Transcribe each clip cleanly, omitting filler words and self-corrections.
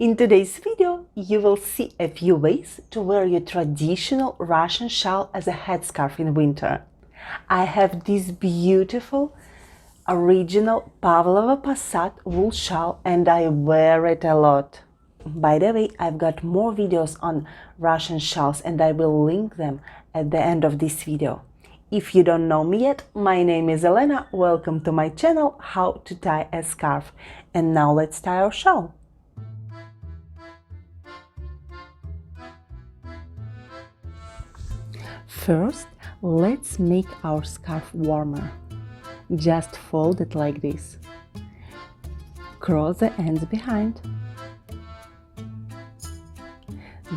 In today's video, you will see a few ways to wear your traditional Russian shawl as a headscarf in winter. I have this beautiful original Pavlovo Posad wool shawl and I wear it a lot. By the way, I've got more videos on Russian shawls and I will link them at the end of this video. If you don't know me yet, my name is Elena. Welcome to my channel, How to Tie a Scarf. And now let's tie our shawl. First, let's make our scarf warmer. Just fold it like this. Cross the ends behind.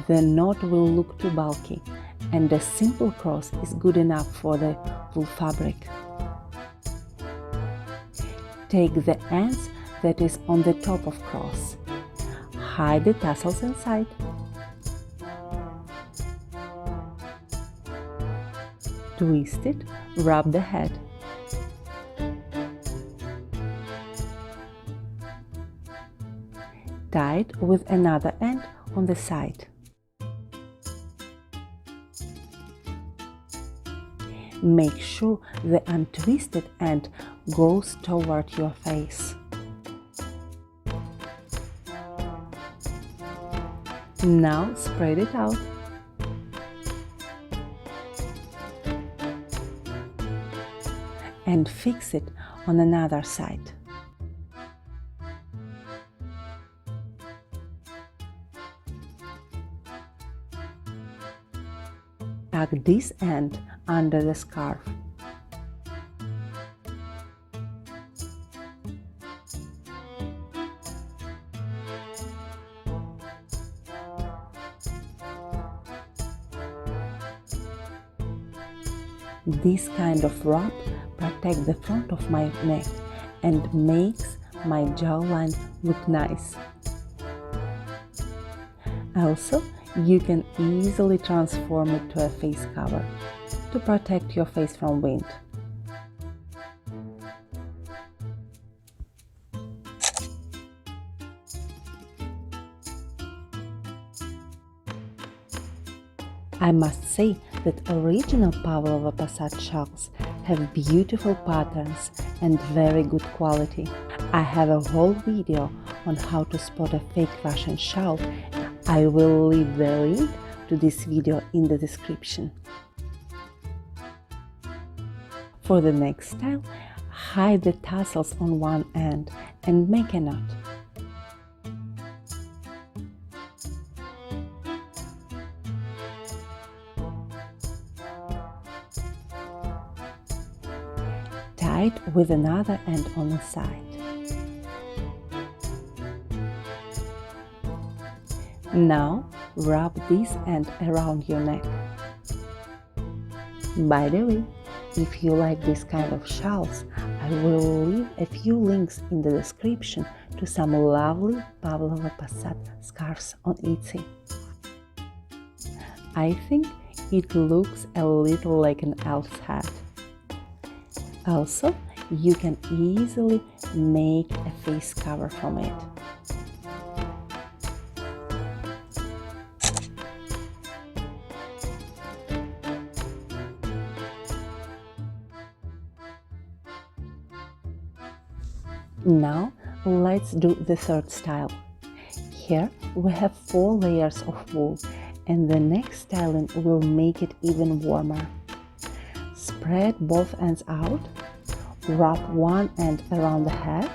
The knot will look too bulky, and a simple cross is good enough for the wool fabric. Take the ends that is on the top of cross. Hide the tassels inside. Twist it, rub the head. Tie it with another end on the side. Make sure the untwisted end goes toward your face. Now spread it out. And fix it on another side. Tuck this end under the scarf. This kind of wrap protects the front of my neck and makes my jawline look nice. Also, you can easily transform it to a face cover to protect your face from wind. I must say that original Pavlovo Posad shawls have beautiful patterns and very good quality. I have a whole video on how to spot a fake Russian shawl. I will leave the link to this video in the description. For the next style, hide the tassels on one end and make a knot. Tie it with another end on the side. Now wrap this end around your neck. By the way, if you like this kind of shawls, I will leave a few links in the description to some lovely Pavlovo Posad scarves on Etsy. I think it looks a little like an elf's hat. Also, you can easily make a face cover from it. Now, let's do the third style. Here we have 4 layers of wool, and the next styling will make it even warmer. Spread both ends out, wrap one end around the head,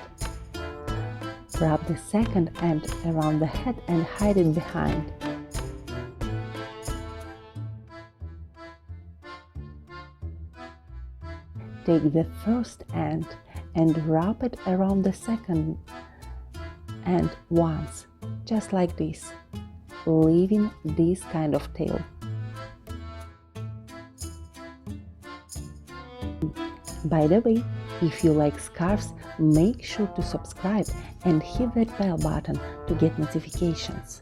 wrap the second end around the head and hide it behind. Take the first end and wrap it around the second end once, just like this, leaving this kind of tail. By the way, if you like scarves, make sure to subscribe and hit that bell button to get notifications.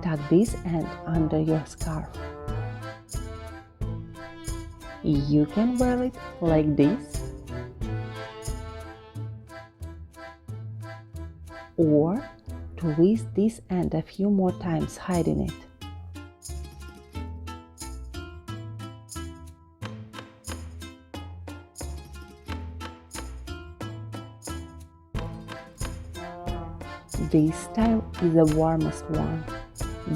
Tuck this end under your scarf. You can wear it like this or twist this end a few more times, hiding it. This style is the warmest one.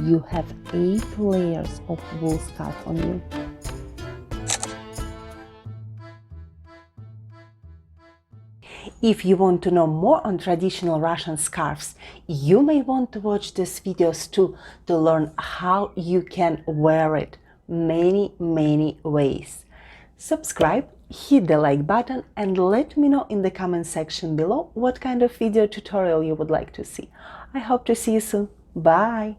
You have 8 layers of wool scarf on you. If you want to know more on traditional Russian scarves, you may want to watch these videos too to learn how you can wear it many ways. Subscribe, hit the like button, and let me know in the comment section below what kind of video tutorial you would like to see. I hope to see you soon. Bye!